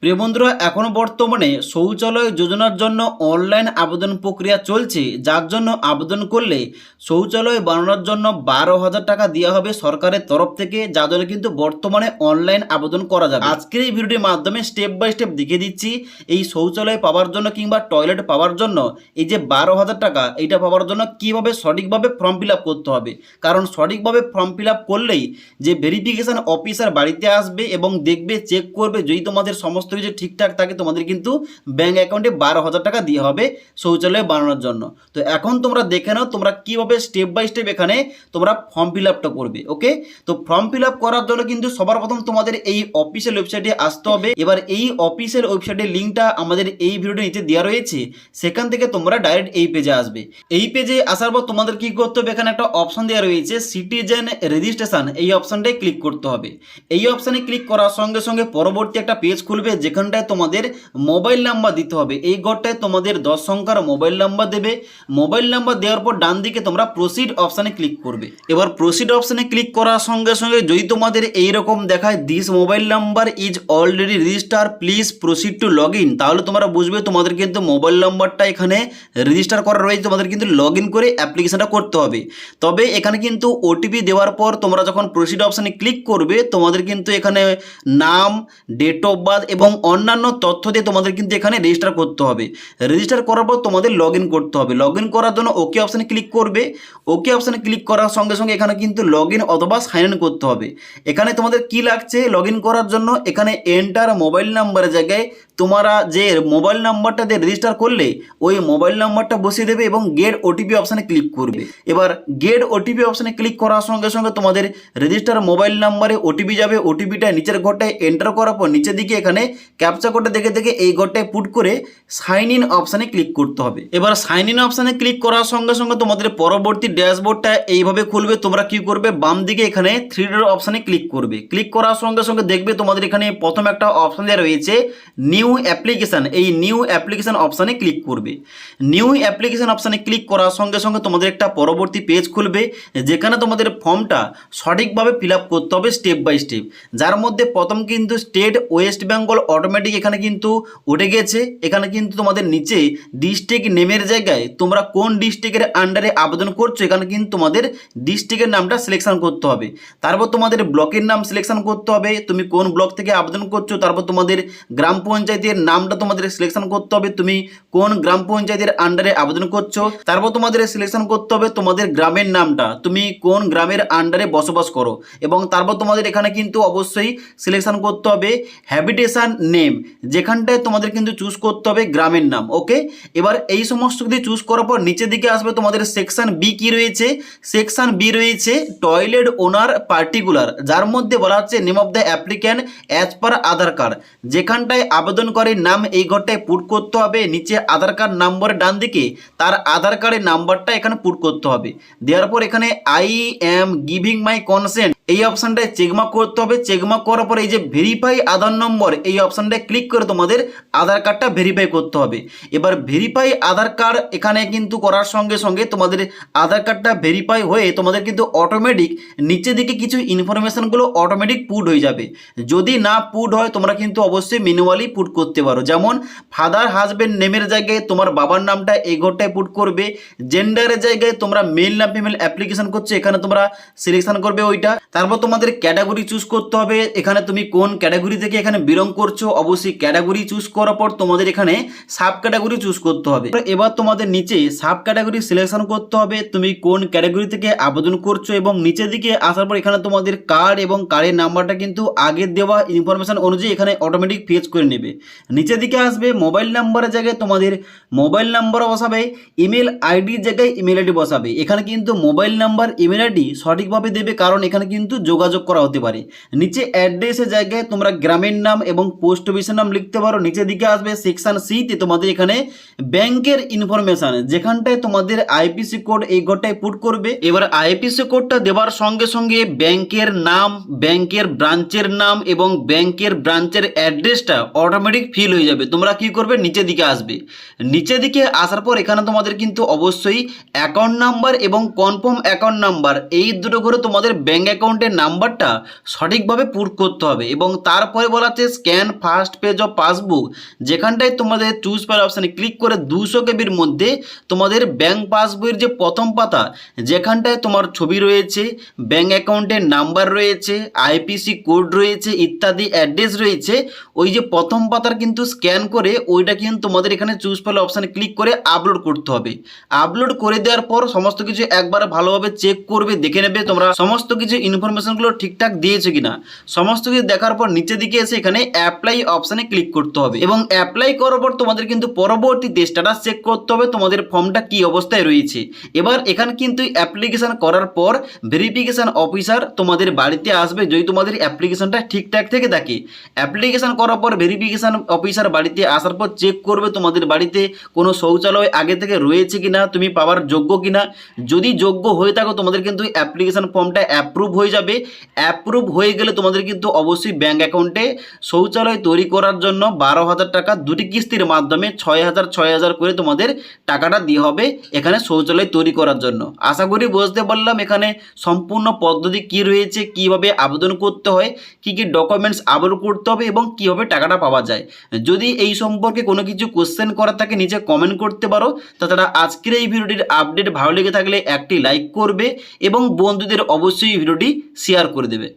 প্রিয় বন্ধুরা, এখনো বর্তমানে শৌচালয় যোজনার জন্য অনলাইন আবেদন প্রক্রিয়া চলছে, যার জন্য আবেদন করলে শৌচালয় বানানোর জন্য 12,000 টাকা দেওয়া হবে সরকারের তরফ থেকে, যার জন্য কিন্তু বর্তমানে অনলাইন আবেদন করা যাবে। আজকের এই ভিডিওটির মাধ্যমে স্টেপ বাই স্টেপ দেখিয়ে দিচ্ছি এই শৌচালয় পাওয়ার জন্য কিংবা টয়লেট পাওয়ার জন্য এই যে 12,000 টাকা এইটা পাওয়ার জন্য কিভাবে সঠিকভাবে ফর্ম ফিল আপ করতে হবে। কারণ সঠিকভাবে ফর্ম ফিল আপ করলেই যে ভেরিফিকেশন অফিসার বাড়িতে আসবে এবং দেখবে, চেক করবে, যদি তোমাদের সমস্ত কিছু ঠিকঠাক থাকে তোমাদের কিন্তু ব্যাঙ্ক অ্যাকাউন্টে 12,000 টাকা দিয়ে হবে শৌচালয় বানানোর জন্য। তো এখন তোমরা দেখে নাও তোমরা কিভাবে স্টেপ বাই স্টেপ এখানে তোমরা ফর্ম ফিল আপটা করবে। ওকে, তো ফর্ম ফিল আপ করার জন্য কিন্তু সবার প্রথম তোমাদের এই অফিসিয়াল ওয়েবসাইটে আসতে হবে। এবার এই অফিসিয়াল ওয়েবসাইটের লিঙ্কটা আমাদের এই ভিডিওর নিচে দেওয়া রয়েছে, সেখান থেকে তোমরা ডাইরেক্ট এই পেজে আসবে। এই পেজে আসার পর তোমাদের কি করতে হবে, এখানে একটা অপশন দেওয়া রয়েছে সিটিজেন রেজিস্ট্রেশন, এই অপশনটায় ক্লিক করতে হবে। এই অপশানে ক্লিক করার সঙ্গে সঙ্গে পরবর্তী একটা পেজ খুলবে, যেখানটায় তোমাদের মোবাইল নাম্বার দিতে হবে। এই ঘরটায় তোমাদের 10 সংখ্যার মোবাইল নাম্বার দেবে। মোবাইল নাম্বার দেওয়ার পর ডান দিকে তোমরা প্রসিড অপশানে ক্লিক করবে। এবার প্রসিড অপশানে ক্লিক করার সঙ্গে সঙ্গে যদি তোমাদের এইরকম দেখায় this mobile number is already register, please proceed to log in, তাহলে তোমরা বুঝবে তোমাদের কিন্তু মোবাইল নাম্বারটা এখানে রেজিস্টার করা রয়েছে, তোমাদের কিন্তু লগ ইন করে অ্যাপ্লিকেশনটা করতে হবে। তবে এখানে কিন্তু ওটিপি দেওয়ার পর তোমরা যখন প্রসিড অপশানে ক্লিক করবে তোমাদের কিন্তু এখানে নাম, ডেট অফ বার্থ এবং অন্যান্য তথ্য দিয়ে তোমাদের কিন্তু এখানে রেজিস্টার করতে হবে। রেজিস্টার করার পর তোমাদের লগ ইন করতে হবে। লগ ইন করার জন্য ওকে অপশানে ক্লিক করবে। ওকে অপশানে ক্লিক করার সঙ্গে সঙ্গে এখানে কিন্তু লগ ইন অথবা সাইন ইন করতে হবে। এখানে তোমাদের কি লাগছে লগ ইন করার জন্য, এখানে এন্টার মোবাইল নাম্বারের জায়গায় তোমরা যে মোবাইল নাম্বারটা দিয়ে রেজিস্টার করলে ওই মোবাইল নাম্বারটা বসিয়ে দেবে এবং গেট ওটিপি অপশানে ক্লিক করবে। এবার গেট ওটিপি অপশানে ক্লিক করার সঙ্গে সঙ্গে তোমাদের রেজিস্টার মোবাইল নাম্বারে ওটিপি যাবে। ওটিপিটা নিচের ঘরটায় এন্টার করার পর নিচের দিকে এখানে ক্যাপচা কোডটা দেখে দেখে এই ঘরটায় পুট করে সাইন ইন অপশানে ক্লিক করতে হবে। এবার সাইন ইন অপশানে ক্লিক করার সঙ্গে সঙ্গে তোমাদের পরবর্তী ড্যাশবোর্ডটা এইভাবে খুলবে। তোমরা কি করবে, বাম দিকে এখানে 3 ডট অপশানে ক্লিক করবে। ক্লিক করার সঙ্গে সঙ্গে দেখবে তোমাদের এখানে প্রথম একটা অপশান দেওয়া রয়েছে নিউ অ্যাপ্লিকেশান, এই নিউ অ্যাপ্লিকেশান অপশানে ক্লিক করবে। নিউ অ্যাপ্লিকেশান অপশানে ক্লিক করার সঙ্গে সঙ্গে তোমাদের একটা পরবর্তী পেজ খুলবে, যেখানে তোমাদের ফর্মটা সঠিকভাবে ফিল আপ করতে হবে স্টেপ বাই স্টেপ। যার মধ্যে প্রথম কিন্তু স্টেট ওয়েস্ট বেঙ্গল অটোমেটিক এখানে কিন্তু উঠে গেছে। এখানে কিন্তু তোমাদের নিচে ডিস্ট্রিক্ট নেমের জায়গায় তোমরা কোন ডিস্ট্রিক্টের আন্ডারে আবেদন করছো এখানে কিন্তু তোমাদের ডিস্ট্রিক্টের নামটা সিলেকশন করতে হবে। তারপর তোমাদের ব্লকের নাম সিলেকশন করতে হবে, তুমি কোন ব্লক থেকে আবেদন করছো। তারপর তোমাদের গ্রাম পঞ্চায়েতের নামটা তোমাদের সিলেকশন করতে হবে, তুমি কোন গ্রাম পঞ্চায়েতের আন্ডারে আবেদন করছো। তারপর তোমাদের সিলেকশন করতে হবে তোমাদের গ্রামের নামটা, তুমি কোন গ্রামের আন্ডারে বসবাস করো। এবং তারপর তোমাদের এখানে কিন্তু অবশ্যই সিলেকশন করতে হবে হ্যাবিটেশন নেম, যেখানটায় তোমাদের কিন্তু চুজ করতে হবে গ্রামের নাম। ওকে, এবার এই সমস্ত কিছু চুজ করার পর নিচের দিকে আসবে তোমাদের সেকশন বি কি রয়েছে, সেকশন বি রয়েছে টয়লেট ওনার পার্টিকুলার, যার মধ্যে বলা হচ্ছে name of the applicant as per Aadhaar card, যেখানটায় আবেদনকারীর নাম এই ঘরটায় পুট করতে হবে। নিচে আধার কার্ড নম্বরের ডান দিকে তার আধার কার্ডের নাম্বারটা এখানে পুট করতে হবে। দেওয়ার পর এখানে I am giving my consent এই অপশানটায় চেকমার্ক করতে হবে। চেকমার্ক করার পরে এই যে ভেরিফাই আধার নম্বর এই অপশানটায় ক্লিক করে তোমাদের আধার কার্ডটা ভেরিফাই করতে হবে। এবার ভেরিফাই আধার কার্ড এখানে কিন্তু করার সঙ্গে সঙ্গে তোমাদের আধার কার্ডটা ভেরিফাই হয়ে তোমাদের কিন্তু অটোমেটিক নিচের দিকে কিছু ইনফরমেশানগুলো অটোমেটিক পুট হয়ে যাবে। যদি না পুট হয় তোমরা কিন্তু অবশ্যই ম্যানুয়ালি পুট করতে পারো। যেমন ফাদার হাজব্যান্ড নেমের জায়গায় তোমার বাবার নামটা এই ঘরটায় পুট করবে। জেন্ডারের জায়গায় তোমরা মেল না ফিমেল অ্যাপ্লিকেশন করছো এখানে তোমরা সিলেকশন করবে ওইটা। তারপর তোমাদের ক্যাটাগরি চুজ করতে হবে, এখানে তুমি কোন ক্যাটাগরি থেকে এখানে বিলং করছো। অবশ্যই ক্যাটাগরি চুজ করার পর তোমাদের এখানে সাব ক্যাটাগরি চুজ করতে হবে। এবার তোমাদের নিচে সাব ক্যাটাগরি সিলেকশন করতে হবে, তুমি কোন ক্যাটাগরি থেকে আবেদন করছো। এবং নিচের দিকে আসার পর এখানে তোমাদের কার্ড এবং কার্ডের নাম্বারটা কিন্তু আগের দেওয়া ইনফরমেশন অনুযায়ী এখানে অটোমেটিক ফেচ করে নেবে। নিচের দিকে আসবে মোবাইল নাম্বারের জায়গায় তোমাদের মোবাইল নাম্বার বসাবে, ইমেল আইডির জায়গায় ইমেল আইডি বসাবে। এখানে কিন্তু মোবাইল নাম্বার ইমেল আইডি সঠিকভাবে দেবে, কারণ এখানে কিন্তু যোগাযোগ করা হতে পারে। নিচে অ্যাড্রেসের জায়গায় তোমরা গ্রামের নাম এবং পোস্ট অফিসের নাম লিখতে পারো। নিচের দিকে আসবে সেকশন সি তে তোমাদের এখানে ব্যাংকের ইনফরমেশন, যেখানটায় তোমাদের আইপিসি কোড এই ঘরটায় পুট করবে। এবার আইপিসি কোডটা দেওয়ার সঙ্গে সঙ্গে ব্যাংকের নাম, ব্যাংকের ব্রাঞ্চের নাম এবং ব্যাংকের ব্রাঞ্চের অ্যাড্রেসটা অটোমেটিক অটোমেটিক ফিল হয়ে যাবে। তোমরা কি করবে, নিচের দিকে আসবে। নিচের দিকে আসার পর এখানে তোমাদের কিন্তু অবশ্যই অ্যাকাউন্ট নাম্বার এবং কনফার্ম অ্যাকাউন্ট নাম্বার এই দুটো করে তোমাদের ব্যাঙ্ক অ্যাকাউন্টের নাম্বারটা সঠিকভাবে পুট করতে হবে। এবং তারপরে বলা আছে scan first page of passbook, যেখানটায় তোমাদের চুজ ফাইল অপশানে ক্লিক করে 200 কেবির মধ্যে তোমাদের ব্যাঙ্ক পাসবইয়ের যে প্রথম পাতা, যেখানটায় তোমার ছবি রয়েছে, ব্যাঙ্ক অ্যাকাউন্টের নাম্বার রয়েছে, আইপিসি কোড রয়েছে ইত্যাদি অ্যাড্রেস রয়েছে, ওই যে প্রথম পাতার কিন্তু স্ক্যান করে ওইটা কিন্তু তোমাদের এখানে চুজ ফাইল অপশানে ক্লিক করে আপলোড করতে হবে। আপলোড করে দেওয়ার পর সমস্ত কিছু একবার ভালোভাবে চেক করবে, দেখে নেবে তোমরা সমস্ত কিছু ইনফরমেশনগুলো ঠিকঠাক দিয়েছে কিনা। সমস্ত কিছু দেখার পর নিচের দিকে এসে এখানে অ্যাপ্লাই অপশানে ক্লিক করতে হবে এবং অ্যাপ্লাই করার পর তোমাদের কিন্তু পরবর্তীতে স্ট্যাটাস চেক করতে হবে তোমাদের ফর্মটা কি অবস্থায় রয়েছে। এবার এখানে কিন্তু অ্যাপ্লিকেশন করার পর ভেরিফিকেশন অফিসার তোমাদের বাড়িতে আসবে যদি তোমাদের অ্যাপ্লিকেশনটা ঠিকঠাক থেকে থাকে। অ্যাপ্লিকেশন করার পর ভেরিফিকেশন অফিসার বাড়িতে আসার পর চেক করবে তোমাদের বাড়িতে কোনো শৌচালয় আগে থেকে রয়েছে কিনা, তুমি পাওয়ার যোগ্য কিনা। যদি যোগ্য হয়ে থাকো তোমাদের কিন্তু অ্যাপ্লিকেশন ফর্মটা অ্যাপ্রুভ হয়ে যাবে। অ্যাপ্রুভ হয়ে গেলে তোমাদের কিন্তু অবশ্যই ব্যাঙ্ক অ্যাকাউন্টে শৌচালয় তৈরি করার জন্য 12,000 টাকা দুটি কিস্তির মাধ্যমে 6,000 করে তোমাদের টাকাটা দিয়ে হবে এখানে শৌচালয় তৈরি করার জন্য। আশা করি বুঝতে পারলাম এখানে সম্পূর্ণ পদ্ধতি কি রয়েছে, কিভাবে আবেদন করতে হয়, কি কি ডকুমেন্টস আপলোড করতে হবে এবং কিভাবে টাকাটা পাওয়া যায়। যদি এই সম্পর্কে কোনো কিছু কোশ্চেন করার থাকে নিচে কমেন্ট করতে পারো। তাছাড়া আজকের এই ভিডিওটির আপডেট ভালো লেগে থাকলে একটি লাইক করবে এবং বন্ধুদের অবশ্যই এই ভিডিওটি শেয়ার করে দেবে।